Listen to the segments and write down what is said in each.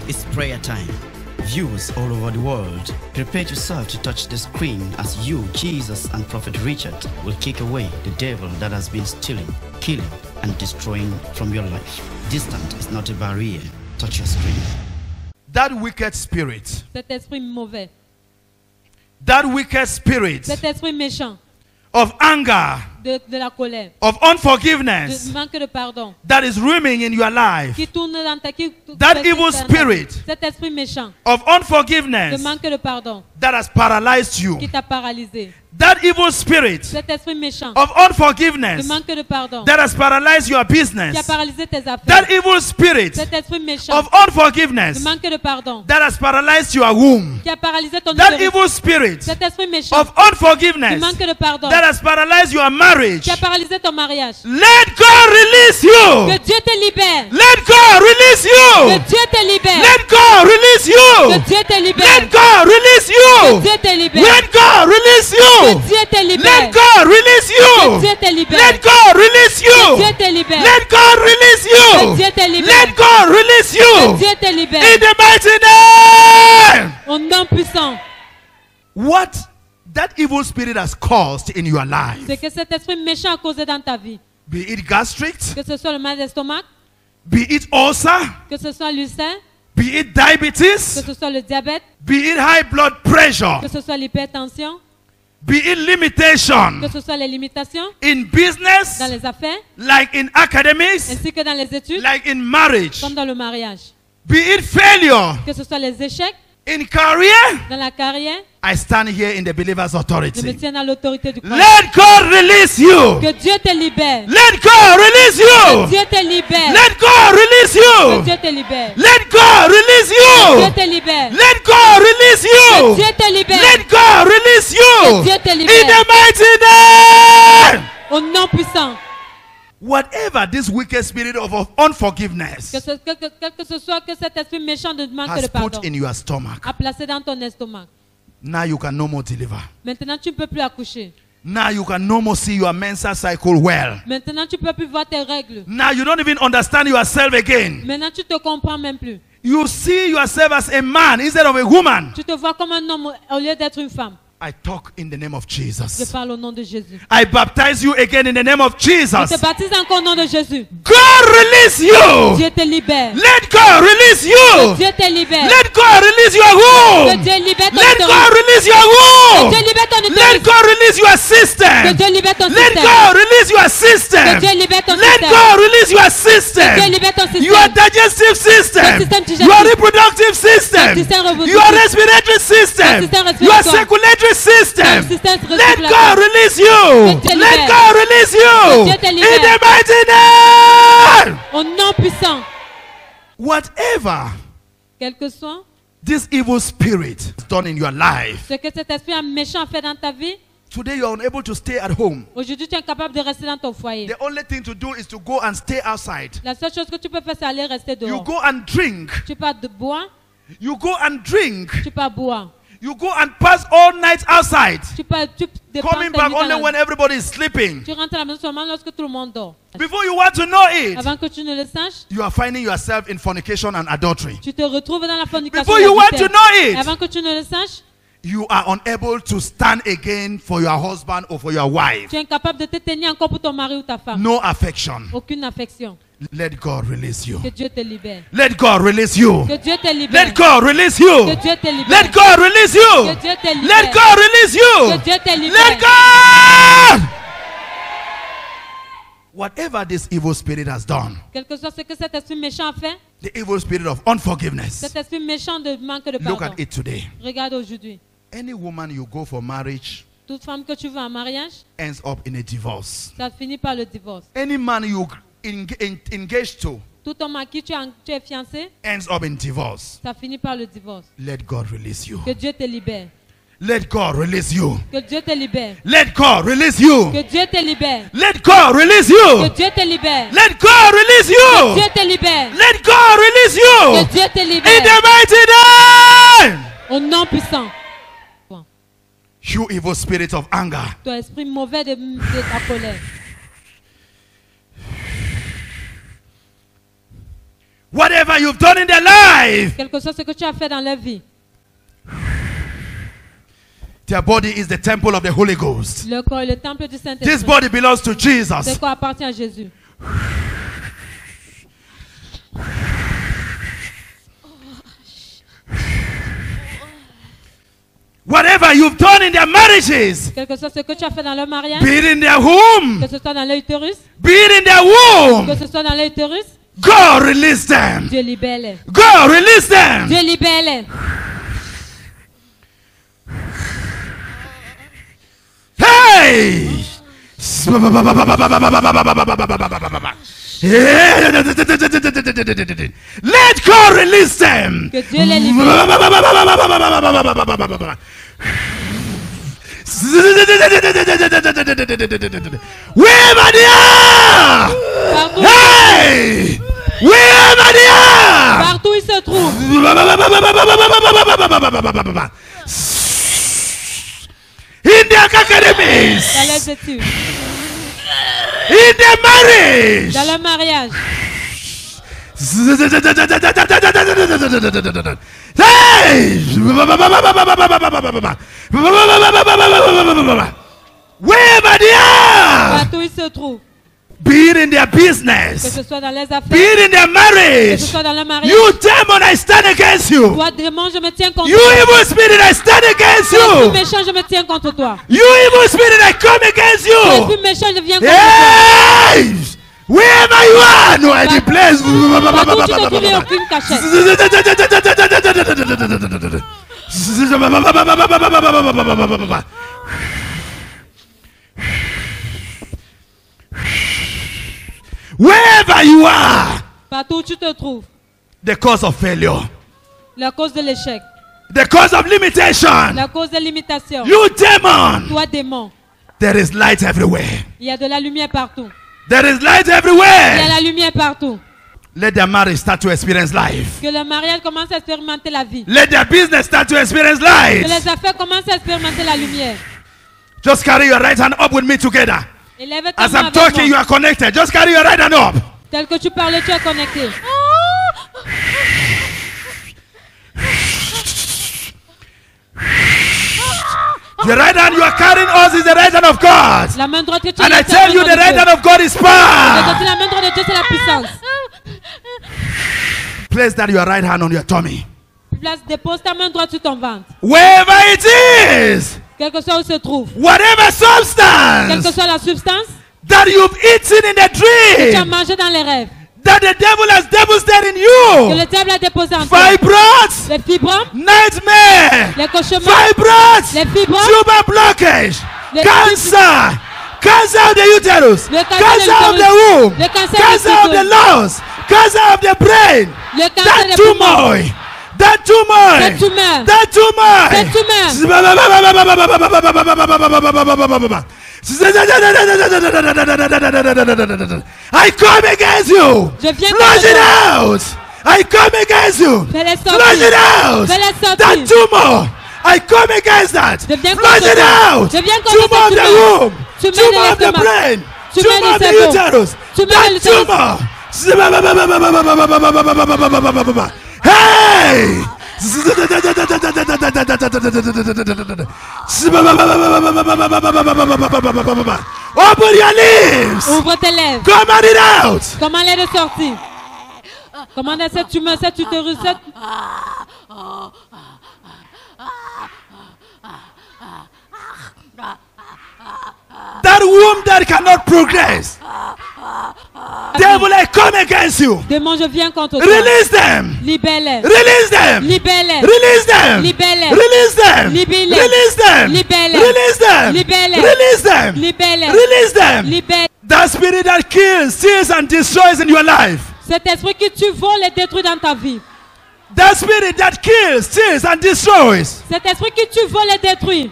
It's prayer time. Viewers all over the world, prepare yourself to touch the screen as you, Jesus, and Prophet Richard will kick away the devil that has been stealing, killing, and destroying from your life. Distance is not a barrier. Touch your screen. That wicked spirit, Cet esprit mauvais, that wicked spirit cet esprit méchant of anger, de la colère, of de unforgiveness manque de pardon, that is roaming in your life, qui tourne dans ta qui that evil spirit cet esprit méchant of de unforgiveness manque de pardon that has paralyzed you, qui t'a paralysé, that evil spirit cet esprit méchant of de unforgiveness manque de pardon that has paralyzed your qui a business, paralysé tes affaires, that evil spirit cet esprit méchant of de unforgiveness manque de pardon that has paralyzed your womb, qui a paralysé ton that utérus, evil spirit cet esprit méchant of de unforgiveness manque de pardon that has paralyzed your marriage, qui a paralysé ton mariage. let God release Que you. Dieu te libère. Let God release Que you. Dieu te libère. Let God release Que you. Dieu te libère. Let God release Que you. Dieu te libère. Let God release Que you. Dieu te libère. Let God release Que you. Dieu te libère. Let God release Que you. Dieu te libère. Let God release Que you. Dieu te libère. Let God release Que you. Dieu te libère. In the mighty name. Au nom puissant. What that evil spirit has caused in your life, C'est que cet esprit méchant a causé dans ta vie. be it gastric, Que ce soit le mal d'estomac, be it ulcer, que ce soit l'ulcère, be it que diabetes, ce soit le diabète, be it high blood pressure, que ce soit l'hypertension, be it limitation que ce soit les limitations in business, dans les affaires, like in academics, ainsi que dans les études, like in marriage, comme dans le mariage. be it failure Que ce soit les échecs in career. dans la carrière, I stand here in the believer's je me authority. tiens dans l'autorité du croyant. Let God release you. Que Dieu te libère. Let God release Que you. Dieu te libère. Let God release Que you. Dieu te libère. Let God release Dieu you. te libère. Let God release Que you. Dieu te libère. Let God release you. Que Dieu te In libère. the mighty name. Au nom puissant. Whatever this wicked spirit of unforgiveness Quel que ce soit que cet esprit méchant de manque de has pardon put in your stomach, a placé dans ton estomac. now you can no more deliver. Maintenant, tu ne peux plus accoucher. Now you can no more see your menstrual cycle well. Maintenant, tu ne peux plus voir tes règles. Now you don't even understand yourself again. Maintenant, tu te comprends même plus. You see yourself as a man instead of a woman. Tu te vois comme un homme au lieu d'être une femme. I talk in the name of Je Jesus. parle au nom de Jésus. I baptize you again in the name of Je Jesus. te baptise encore au nom de Jésus. God release you. Dieu te libère. Let God release you. Dieu te libère. Let God release your Que womb. Dieu libère ton Let God utérus. release your Que womb. Dieu libère ton Let utérus. God release your Que system. Dieu libère ton Let système. God release your Que system. Dieu libère ton Let système. God release your Que Dieu system. libère ton Your système. digestive system. Ton système digestif. Your reproductive system. Ton système reproductif. Your respiratory system. Ton système Your respiratoire. circulatory system. Ton système Let respiratoire. God release you. Que Dieu Let libère. God release you. Que Dieu te In libère. the mighty name. Au nom puissant. Whatever Quel que soit this evil spirit has done in your life, ce que cet esprit méchant a fait dans ta vie, today you are unable to stay at home. aujourd'hui tu es incapable de rester dans ton foyer. The only thing to do is to go and stay outside. La seule chose que tu peux faire, c'est aller rester You dehors. go and drink. Tu pars de boire, You go and drink. tu pars boire. You go and pass all night outside. Tu dépenses Coming ta back nuit dans only la- when everybody is sleeping. Tu rentres à la maison seulement lorsque tout le monde dort. Before you want to know it, Avant que tu ne le saches, you are finding yourself in fornication and adultery. tu te retrouves dans la fornication. Before et you want l'adultère. to know it, Avant que tu ne le saches, you are unable to stand again for your husband or for your wife. tu es incapable de te tenir encore pour ton mari ou ta femme. No affection. Aucune affection. Let God release you. Que Dieu te libère. Let God release you. Que Dieu te libère. Let God release you. Que Dieu te libère. Let God release Que you. Dieu te libère. Let God release Que you. Dieu te Let libère. God. Whatever this evil spirit has done, Quel que soit ce que cet esprit méchant a fait, the evil spirit of unforgiveness, cet esprit méchant de manque de look pardon. at it today. Regarde aujourd'hui. Any woman you go for marriage Toute femme que tu veux en mariage, ends up in a divorce. ça finit par le divorce. Any man you engage to Tout homme à qui tu es fiancé, ends up in divorce. ça finit par le divorce. Let God release you. Que Dieu te libère. Let God release you. Que Dieu te libère. Let God release you. Que Dieu te libère. Let God release Que you. Dieu te libère. Let God release Que you. Dieu te libère. Let God release you. Que Dieu te In libère. the mighty name. Au nom puissant. You evil spirit of anger. Ton esprit mauvais de ta colère. Whatever you've done in their life, quelque chose que tu as fait dans leur vie. their body is the temple of the Holy Ghost. Le corps est le temple du This Saint-Esprit. body belongs to Ce Jesus. corps appartient à Jésus. Whatever you've done in their marriages, Quelque chose que tu as fait dans leur mariage, be it in their womb, que ce soit dans leur utérus, be it in their womb, que ce soit dans leur utérus, God release them. Dieu libère-les. God release them. Dieu libère-les. Hey! Let God release them. Que Dieu les libère. Wherever they are! Partout, Hey! Wherever they are! partout ils se trouvent. In their academies, Dans leurs études, in their marriage, dans leur mariage. hey! Wherever they are, Partout ils se trouvent. be it in their Que business, ce soit dans les be affaires, it in their que ce marriage, soit dans leur mariage. you demon, I stand against you. Toi, démon, je me tiens contre You toi. evil spirit, I stand against Esprit you. méchant, je me tiens contre toi. You evil spirit, I come against you. Esprit méchant, je viens contre toi. Hey! Wherever you are, no any place. Partout tu ne trouves aucune cachette. Wherever you are, Partout où tu te trouves. the cause of failure, La cause de l'échec. the cause of limitation, La cause de l'imitation. you demon, Toi, démon. there is light everywhere. Il y a de la lumière partout. There is light Il y a everywhere. la lumière partout. Let their marriage start to experience life. Que le mariage commence à expérimenter la vie. Let their business start to experience Que light. les affaires commencent à expérimenter la lumière. Just carry your right hand up with me together. Élève ta As main I'm avec talking, you moi. are connected. Just carry your right hand up. Tel que tu parles, tu es connecté. The right hand you are carrying us is the right hand of God. La main droite que tu And I lèves, c'est tell la you, main the de right Dieu. hand of God is Je te power. dis, la main droite de Dieu, c'est la puissance. Place that your right hand on your tummy. Dépose ta main droite sur ton ventre. Wherever it is, Quel que soit où se trouve. whatever Quelle que substance soit la substance that you've eaten in the que tu as dream, mangé dans les rêves. that the devil has deposited in Que you, le diable a déposé en toi. fibroids, Les fibromes, nightmare, les cauchemars, fibroids, les fibromes, tumor blockage, Le- cancer, cancer of the uterus, Le cancer cancer de of the l'utérus. womb, Le cancer cancer du of the utérus. lungs, cancer of the brain, le cancer that des poumons. tumor, that tumor, Cette tumeur. that tumor. Cette tumeur. I come against you. Je viens Flush contre it toi. out. I come against you. Fais-les sortir. Flush it out. Fais-les sortir. That tumor. I come against that. Je viens Flush contre it toi. out. Je viens contre Tumor of cette the tumeur. womb. Tumeur de Tumor of the l'estomac. brain. Tumeur Tumor of du the cerveau. uterus. Tumeur de That l'utérus. tumor. Hey! Open your lips. Ouvre tes lèvres. Command it out. Comment les de sortir? Commande cette tumeur, cette utérus, cette... That womb that cannot progress. Devil, I come against you. Démon, je viens contre toi. Release them. Libère-les. Release them. Libère-les. Release them. Libère-les. Release them. Libère-les. Release them. Libère-les. Release them. Libère-les. Release them. Libère-les. Release them. Libère. That spirit that kills, steals, and destroys in your life. Cet esprit que tu voles et détruis dans ta vie. That spirit that kills, steals, and destroys. Cet esprit que tu voles et détruis.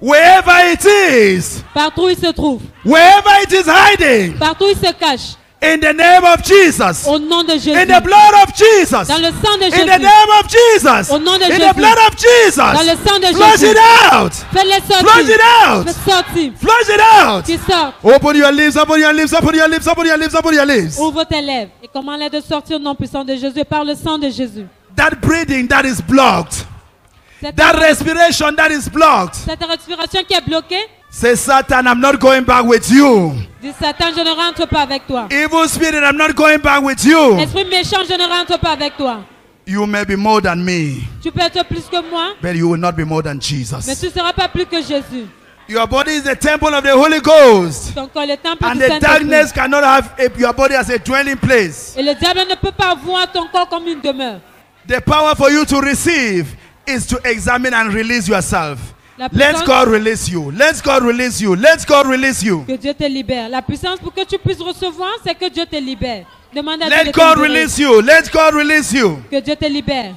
Wherever it is, Partout où il se trouve. wherever it is hiding, Partout où il se cache. In the name of Jesus. Au nom de Jésus. In the blood of Jesus. Dans le sang de In the Jésus. name of Jesus. Au nom de In Jésus. the blood of Jesus. Dans le sang de Flush Jésus. it out. Fais-les sortir. Flush it out. Fais sortir. Flush it out. Qu'ils sortent. Open your lips, open your lips, open your lips, open your lips, open your lips. Ouvre tes lèvres et commande-les de sortir au nom puissant de Jésus par le sang de Jésus. That breathing that is blocked. Cette, That respiration that is blocked. cette respiration qui est bloquée, Say, Satan, I'm not going back with you. dis Satan, je ne rentre pas avec toi. Evil spirit, I'm not going back with you. Esprit méchant, je ne rentre pas avec toi. You may be more than me, Tu peux être plus que moi, but you will not be more than mais Jesus. tu ne seras pas plus que Jésus. Your body is the temple of the Holy Ghost. Ton corps est le temple And du the Saint-Esprit. darkness cannot have your body as a dwelling place. Et le diable ne peut pas voir ton corps comme une demeure. The power for you to receive is to examine and release yourself. La Let puissance God release you. Let God release you. Let God release you. que Dieu te libère. La puissance pour que tu puisses recevoir, c'est que Dieu te libère. Demande à Dieu de Let te God libérer. release you. Let God release you. Que Dieu te libère.